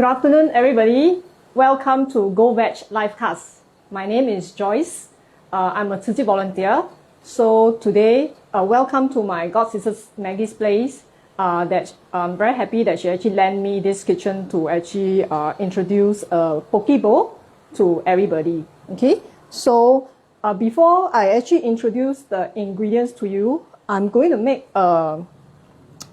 Good afternoon, everybody. Welcome to Go Veg Livecast. My name is Joyce. I'm a Tzu Chi volunteer. So today, welcome to my god sister's Maggie's place. That I'm very happy that she actually lent me this kitchen to actually introduce a poke bowl to everybody. Okay. So before I actually introduce the ingredients to you, I'm going to make a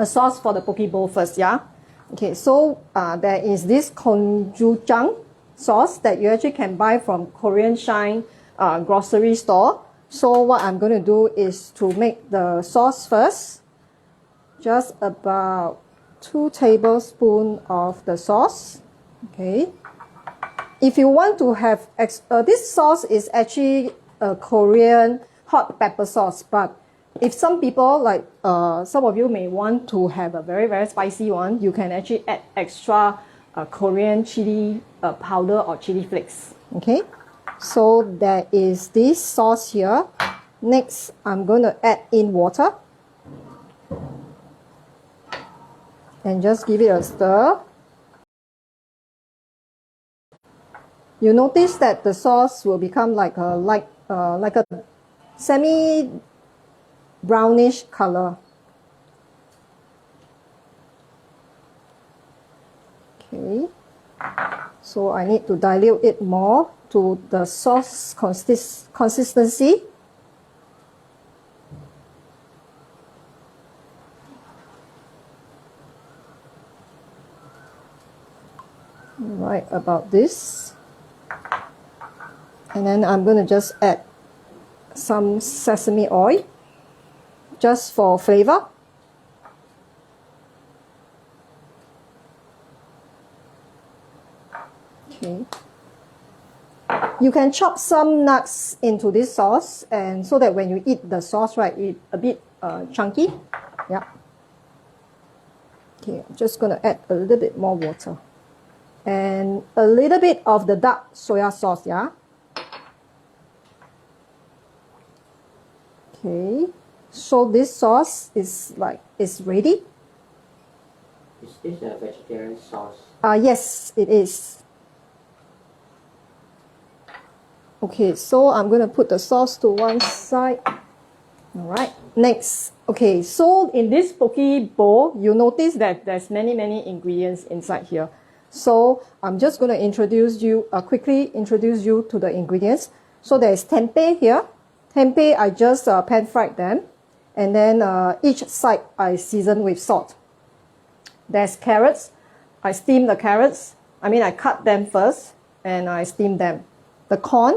sauce for the poke bowl first. Yeah. Okay, so there is this gochujang sauce that you actually can buy from Korean Shine grocery store. So what I'm going to do is to make the sauce first. Just about 2 tablespoons of the sauce. Okay. If you want to have, this sauce is actually a Korean hot pepper sauce, but if some people, like some of you may want to have a very, very spicy one, you can actually add extra Korean chili powder or chili flakes. Okay, so there is this sauce here. Next, I'm going to add in water. And just give it a stir. You notice that the sauce will become like a semi brownish color. Okay, so I need to dilute it more to the sauce consistency. Right about this. And then I'm going to just add some sesame oil just for flavor. Okay. You can chop some nuts into this sauce, and so that when you eat the sauce, right, it's a bit chunky. Yeah. Okay, I'm just going to add a little bit more water. And a little bit of the dark soya sauce, yeah. Okay. So this sauce is ready. Is this a vegetarian sauce? Yes, it is. Okay, so I'm going to put the sauce to one side. All right, next. Okay, so in this poke bowl, you notice that there's many ingredients inside here. So I'm just going to quickly introduce you to the ingredients. So there's tempeh here. Tempeh, I just pan fried them. And then each side I season with salt. There's carrots. I steam the carrots. I cut them first and I steam them. The corn,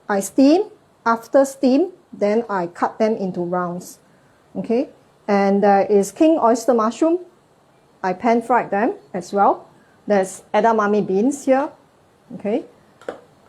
I steam. After steam, then I cut them into rounds. Okay. And there is king oyster mushroom. I pan fried them as well. There's edamame beans here. Okay.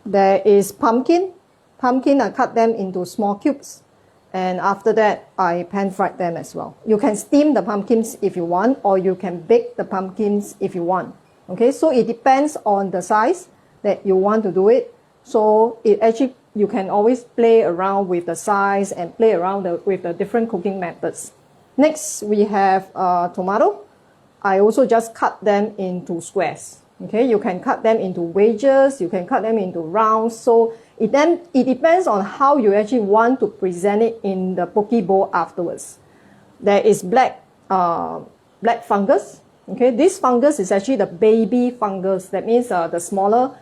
There is pumpkin. Pumpkin, I cut them into small cubes. And after that, I pan fried them as well. You can steam the pumpkins if you want, or you can bake the pumpkins if you want. Okay, so it depends on the size that you want to do it. So you can always play around with the size and play around with the different cooking methods. Next, we have tomato. I also just cut them into squares. Okay, you can cut them into wedges, you can cut them into rounds. So it depends on how you actually want to present it in the poke bowl afterwards. There is black fungus. Okay, this fungus is actually the baby fungus. That means the smaller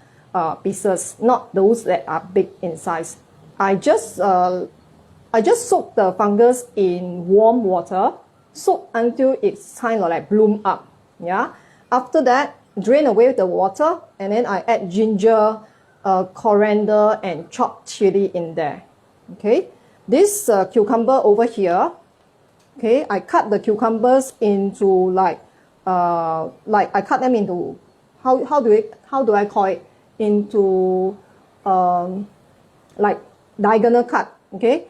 pieces, not those that are big in size. I just soak the fungus in warm water, soak until it's kind of like bloom up. Yeah. After that, drain away the water, and then I add ginger, coriander, and chopped chili in there. Okay, this cucumber over here. Okay, I cut the cucumbers into like I cut them into how do I call it, into like diagonal cut. Okay,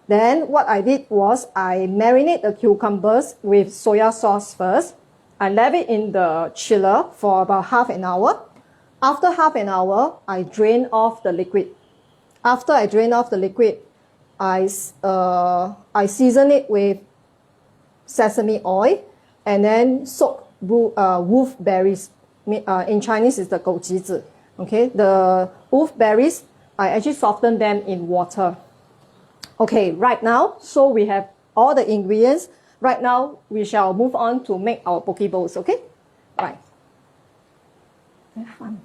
then what I did was I marinate the cucumbers with soya sauce first. I left it in the chiller for about half an hour. After half an hour, I drain off the liquid. After I drain off the liquid, I season it with sesame oil and then soak wolfberries in Chinese is the 枸杞子. Okay, the wolfberries, I actually soften them in water. Okay, right now, so we have all the ingredients. Right now, we shall move on to make our poke bowls, okay? Right. Very fun.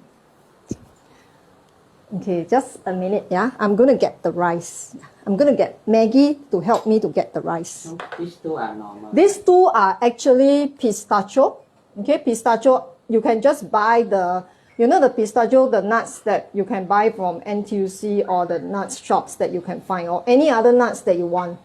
Okay, just a minute, yeah? I'm going to get the rice. I'm going to get Maggie to help me to get the rice. No, these two are normal. These two are actually pistachio. Okay, pistachio, you can just buy the, you know the pistachio, the nuts that you can buy from NTUC or the nuts shops that you can find, or any other nuts that you want.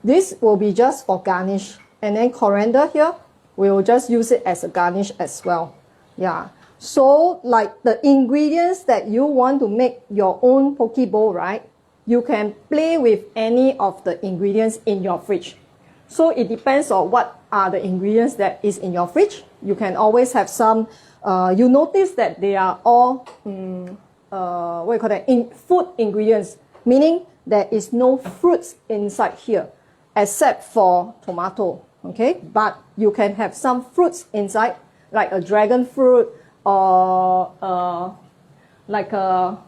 This will be just for garnish. And then coriander here, we will just use it as a garnish as well. Yeah. So like the ingredients that you want to make your own poke bowl, right? You can play with any of the ingredients in your fridge. So it depends on what are the ingredients that is in your fridge. You can always have some, you notice that they are all, what you call that, food ingredients, meaning there is no fruits inside here, except for tomato, okay? But you can have some fruits inside, like a dragon fruit, or like a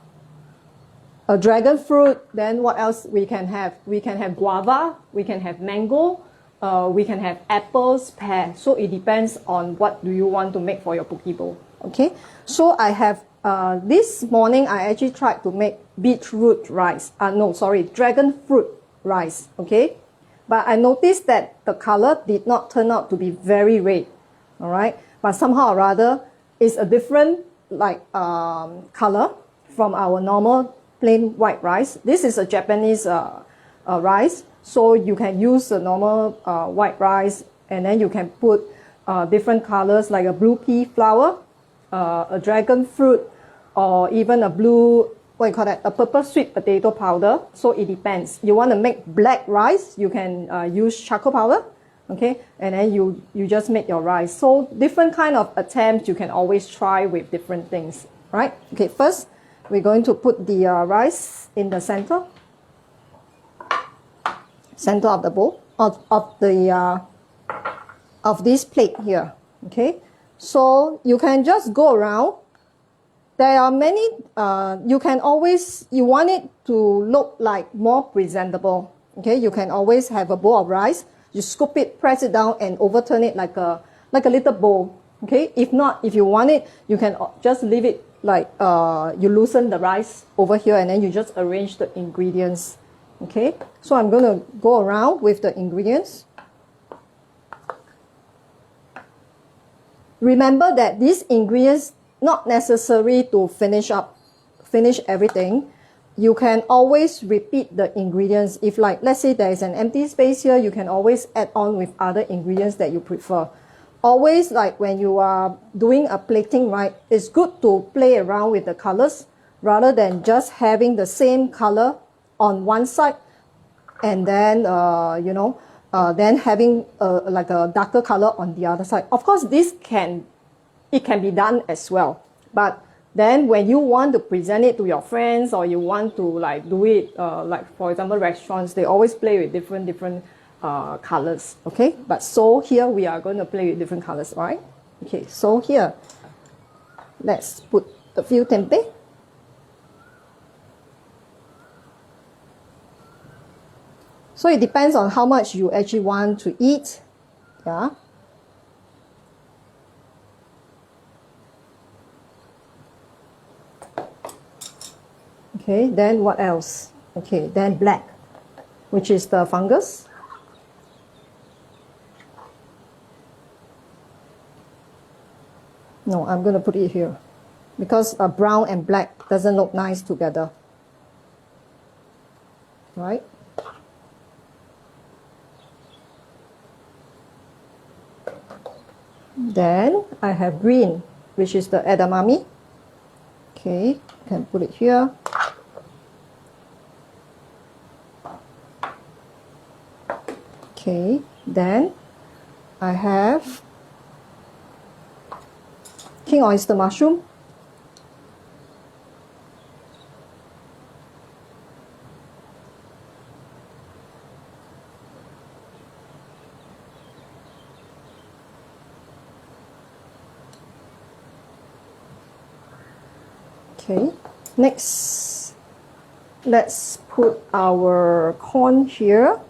dragon fruit. Then what else we can have? We can have guava, we can have mango, we can have apples, pear. So it depends on what do you want to make for your poke bowl. Okay, so I have this morning I actually tried to make beetroot rice. Dragon fruit rice. Okay, but I noticed that the color did not turn out to be very red. All right, but somehow or rather it's a different color from our normal plain white rice. This is a Japanese rice, so you can use the normal white rice, and then you can put different colors like a blue pea flower, a dragon fruit, or even a blue, a purple sweet potato powder. So it depends. You want to make black rice, you can use charcoal powder, okay, and then you just make your rice. So different kind of attempts you can always try with different things, right? Okay, first we're going to put the rice in the center of the bowl, of this plate here. Okay, so you can just go around. There are many, you want it to look like more presentable. Okay, you can always have a bowl of rice, you scoop it, press it down, and overturn it like a little bowl. Okay, if not, if you want it, you can just leave it like you loosen the rice over here, and then you just arrange the ingredients. Okay, so I'm going to go around with the ingredients. Remember that these ingredients not necessary to finish everything. You can always repeat the ingredients. If let's say there is an empty space here, you can always add on with other ingredients that you prefer. Always, like when you are doing a plating, right, it's good to play around with the colors rather than just having the same color on one side and then, then having like a darker color on the other side. Of course, it can be done as well. But then when you want to present it to your friends, or you want to do it, for example, restaurants, they always play with different colors, okay? But so here we are going to play with different colors, all right? Okay, so here, let's put a few tempeh. So it depends on how much you actually want to eat, yeah? Okay, then what else? Okay, then black, which is the fungus. No, I'm going to put it here because brown and black doesn't look nice together. Right? Then I have green, which is the edamame. Okay, can put it here. Okay, then I have king oyster mushroom. Okay, next, let's put our corn here.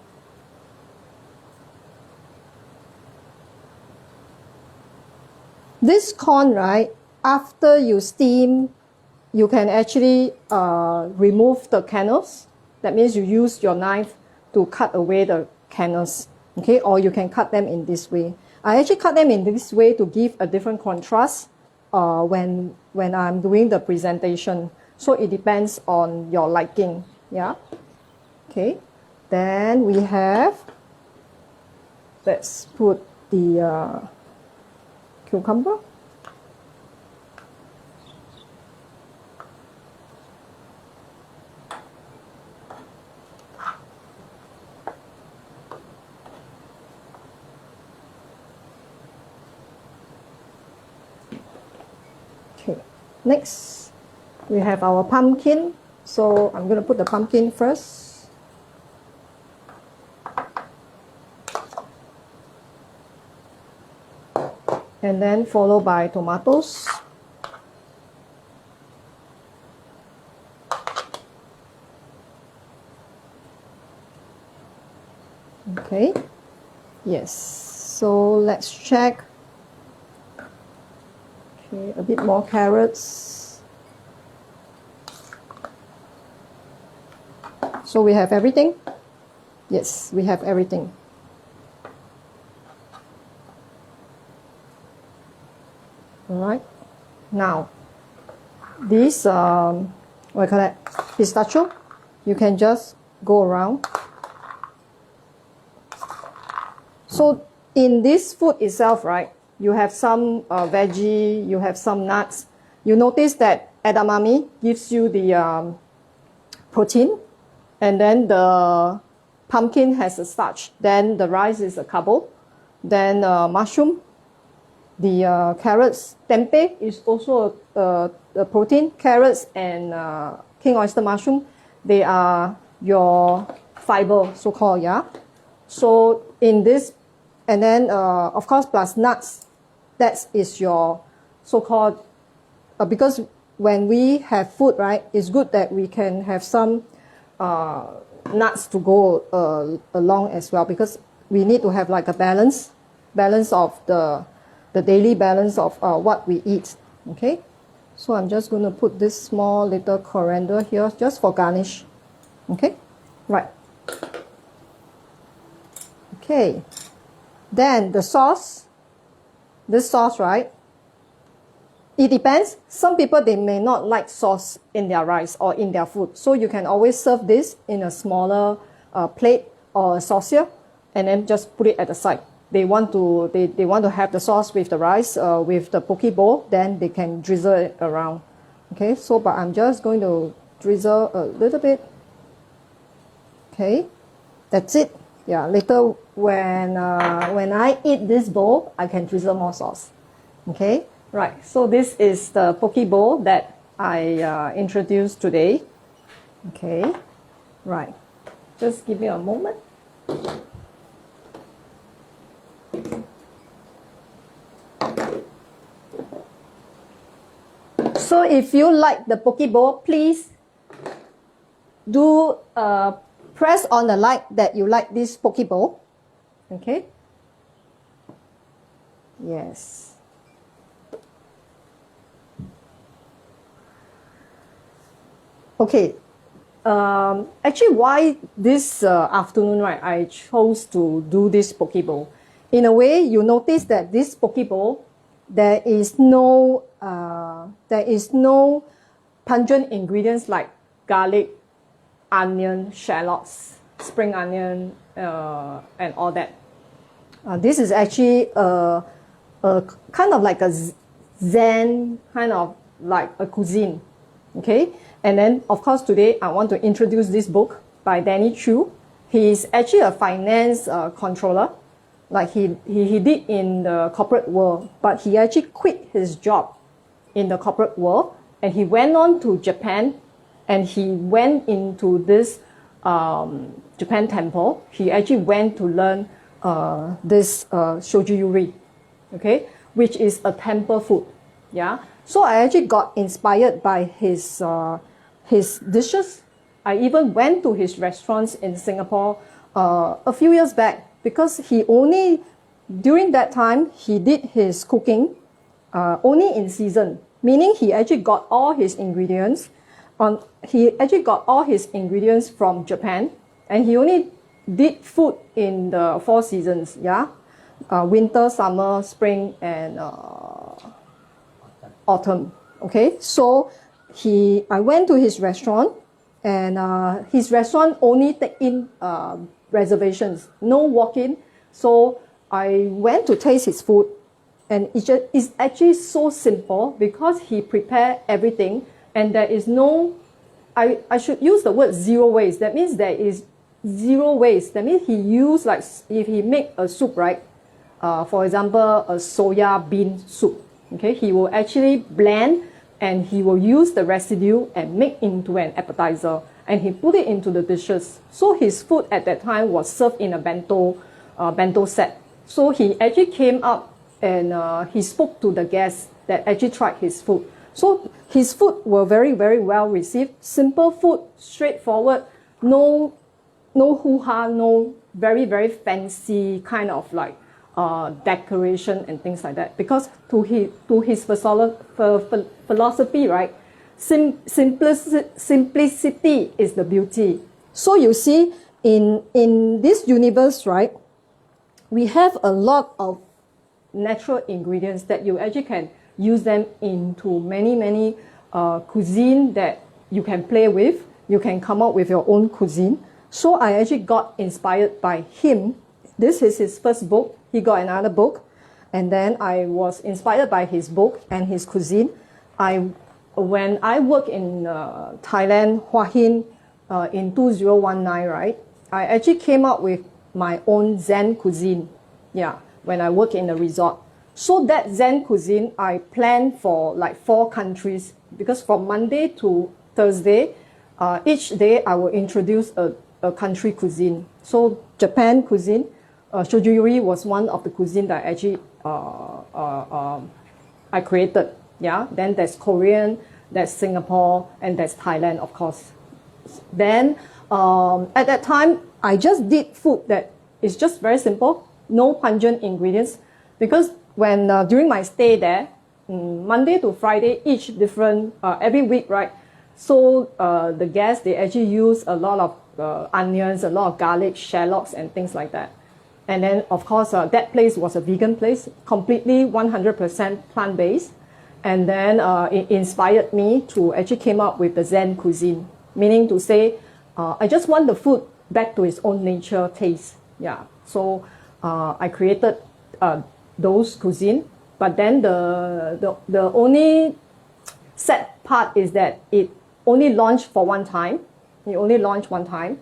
This corn, right, after you steam, you can actually remove the kernels. That means you use your knife to cut away the kernels, okay? Or you can cut them in this way. I actually cut them in this way to give a different contrast when I'm doing the presentation. So it depends on your liking, yeah? Okay, then we have, let's put the cucumber. Okay, next we have our pumpkin. So I'm going to put the pumpkin first. And then followed by tomatoes. Okay, yes, so let's check. Okay, a bit more carrots. So we have everything? Yes, we have everything. Alright, now this what do you call that, pistachio, you can just go around. So in this food itself, right, you have some veggie, you have some nuts. You notice that edamame gives you the protein, and then the pumpkin has a starch, then the rice is a carbo, then mushroom, the carrots, tempeh is also a protein. Carrots and king oyster mushroom, they are your fiber, so-called, yeah? So in this, and then of course plus nuts, that is your so-called, because when we have food, right, it's good that we can have some nuts to go along as well, because we need to have like a balance of the daily balance of what we eat, okay? So I'm just going to put this small little coriander here just for garnish, okay? Right. Okay. Then the sauce, this sauce, right? It depends. Some people, they may not like sauce in their rice or in their food. So you can always serve this in a smaller plate or a saucer, and then just put it at the side. They want to have the sauce with the rice, with the poke bowl, then they can drizzle it around. Okay, so but I'm just going to drizzle a little bit. Okay, that's it. Yeah, later when I eat this bowl, I can drizzle more sauce. Okay, right. So this is the poke bowl that I introduced today. Okay, right. Just give me a moment. So if you like the poke bowl, please do press on the like that you like this poke bowl. Okay? Yes. Okay. Actually, why this afternoon, right, I chose to do this poke bowl. In a way, you notice that this poke bowl, there is no pungent ingredients like garlic, onion, shallots, spring onion, and all that. This is actually a kind of like a Zen, kind of like a cuisine. Okay, and then of course today I want to introduce this book by Danny Chu. He is actually a finance controller, like he did in the corporate world, but he actually quit his job in the corporate world, and he went on to Japan, and he went into this Japan temple. He actually went to learn this shoji yuri, okay, which is a temple food. Yeah. So I actually got inspired by his dishes. I even went to his restaurants in Singapore a few years back because during that time, he did his cooking only in season, meaning he actually got all his ingredients. He actually got all his ingredients from Japan, and he only did food in the 4 seasons, yeah? Winter, summer, spring, and autumn. Okay, so I went to his restaurant, and his restaurant only take in reservations, no walk-in. So I went to taste his food, and it's actually so simple because he prepared everything, and there is no, I should use the word zero waste. That means there is zero waste. That means he used, like, if he make a soup, right? For example, a soya bean soup. Okay, he will actually blend and he will use the residue and make into an appetizer, and he put it into the dishes. So his food at that time was served in a bento set. So he actually came up and he spoke to the guests that actually tried his food. So his food were very, very well received. Simple food, straightforward, no hoo-ha, no very, very fancy kind of like decoration and things like that. Because to his philosophy, right, simplicity is the beauty. So you see, in this universe, right, we have a lot of natural ingredients that you actually can use them into many cuisine that you can play with. You can come up with your own cuisine. So I actually got inspired by him. This is his first book. He got another book, and then I was inspired by his book and his cuisine. When I worked in Thailand, Hua Hin, in 2019, right, I actually came up with my own Zen Cuisine, yeah, when I work in a resort. So that Zen Cuisine, I planned for like 4 countries, because from Monday to Thursday, each day I will introduce a country cuisine. So Japan cuisine, Shojuyuri was one of the cuisine that actually I created, yeah. Then there's Korean, there's Singapore, and there's Thailand, of course. Then at that time, I just did food that is just very simple, no pungent ingredients, because when during my stay there, Monday to Friday, each different, every week, right? So the guests, they actually use a lot of onions, a lot of garlic, shallots, and things like that. And then, of course, that place was a vegan place, completely 100% plant-based. And then it inspired me to actually came up with the Zen Cuisine, meaning to say, I just want the food back to its own nature taste. Yeah. So I created those cuisine, but then the only sad part is that it only launched for one time. It only launched one time,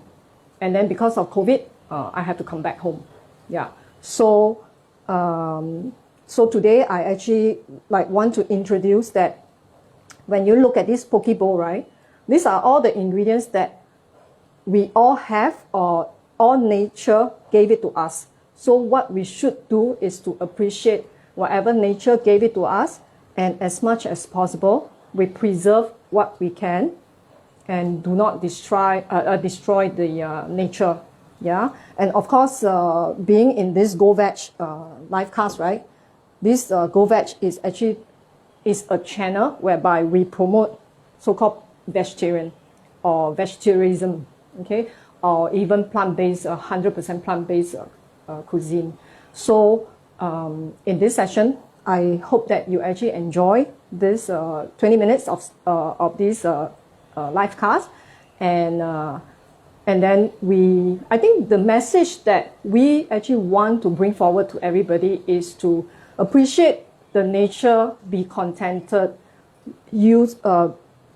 and then because of COVID, I had to come back home. Yeah. So so today I actually like want to introduce that when you look at this poke bowl, right? These are all the ingredients that we all have, or all nature gave it to us. So what we should do is to appreciate whatever nature gave it to us, and as much as possible, we preserve what we can, and do not destroy the nature. Yeah, and of course, being in this Go Veg live cast, right? This Go Veg is actually a channel whereby we promote so-called vegetarian or vegetarianism, okay, or even plant-based, 100% plant-based cuisine. So in this session, I hope that you actually enjoy this 20 minutes of this live cast, and then I think the message that we actually want to bring forward to everybody is to appreciate the nature, be contented,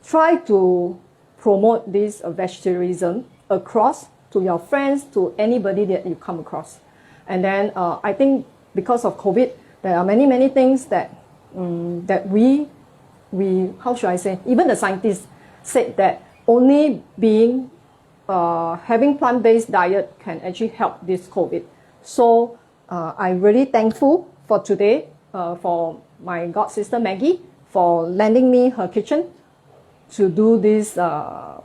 try to promote this vegetarianism across to your friends, to anybody that you come across. And then I think because of COVID, there are many things that that we how should I say, even the scientists said that only being having plant-based diet can actually help this COVID. So I'm really thankful for today, for my god sister Maggie, for lending me her kitchen to do this a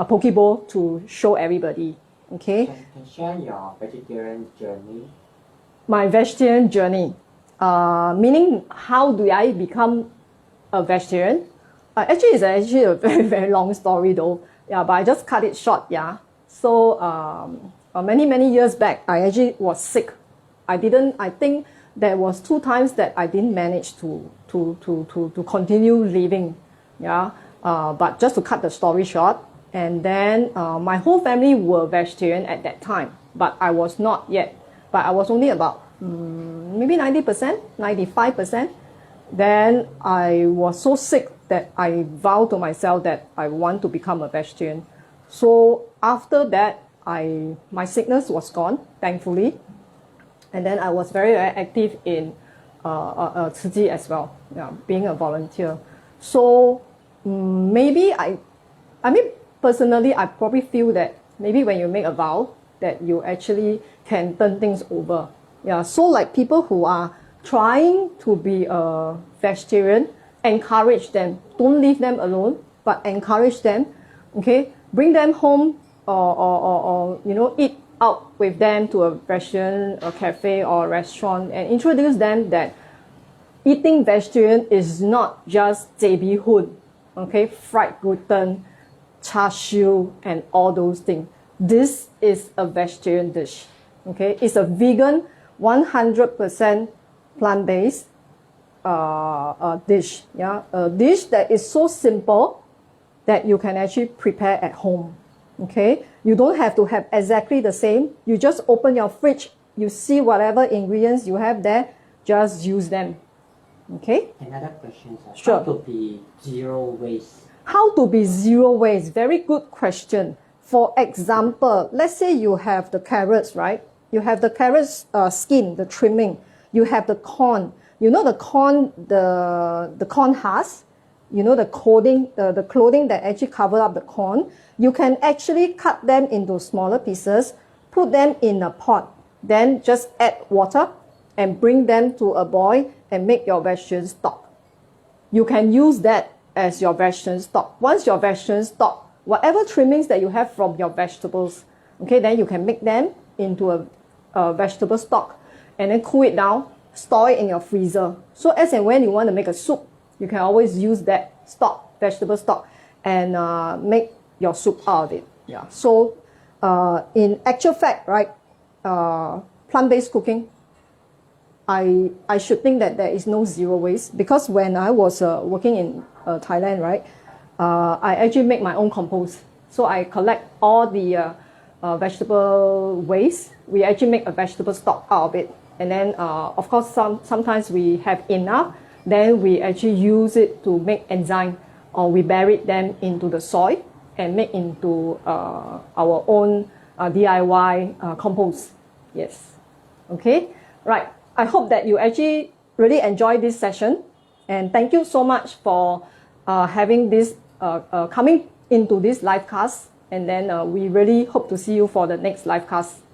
poke bowl to show everybody. Okay. Can share your vegetarian journey? My vegetarian journey, meaning how do I become a vegetarian? Actually, it's actually a very long story though. Yeah, but I just cut it short. Yeah. So many years back, I actually was sick. I think there was 2 times that I didn't manage to continue living. Yeah. But just to cut the story short, and then my whole family were vegetarian at that time, but I was not yet. But I was only about maybe 90%, 95%. Then I was so sick that I vowed to myself that I want to become a vegetarian. So after that, my sickness was gone, thankfully. And then I was very active in Tzu Chi as well, yeah, being a volunteer. So maybe I mean, personally, I probably feel that maybe when you make a vow, that you actually can turn things over. Yeah, so like people who are trying to be a vegetarian, encourage them. Don't leave them alone, but encourage them. Okay, bring them home or eat out with them to a restaurant, a cafe or a restaurant, and introduce them that eating vegetarian is not just JB Hun, okay, fried gluten, char siu, and all those things. This is a vegetarian dish. Okay, it's a vegan, 100% plant-based dish. Yeah, a dish that is so simple that you can actually prepare at home. Okay, you don't have to have exactly the same. You just open your fridge, you see whatever ingredients you have there, just use them. Okay. Another question, sir. Sure. How to be zero waste? How to be zero waste? Very good question. For example, let's say you have the carrots, right? You have the carrots skin, the trimming. You have the corn. You know the corn, the corn husk. You know the clothing that actually cover up the corn. You can actually cut them into smaller pieces, put them in a pot, then just add water and bring them to a boil and make your vegetarian stock. You can use that as your vegetarian stock. Once your vegetarian stock, whatever trimmings that you have from your vegetables, okay, then you can make them into a vegetable stock and then cool it down, store it in your freezer. So as and when you want to make a soup, you can always use that stock, vegetable stock, and make your soup out of it. Yeah. So in actual fact, right, plant-based cooking, I should think that there is no zero waste, because when I was working in Thailand, right, I actually make my own compost. So I collect all the vegetable waste. We actually make a vegetable stock out of it. And then, of course, sometimes we have enough. Then we actually use it to make enzyme, or we bury them into the soil and make into our own DIY compost. Yes. Okay. Right. I hope that you actually really enjoy this session, and thank you so much for having this coming into this live cast. And then we really hope to see you for the next live cast.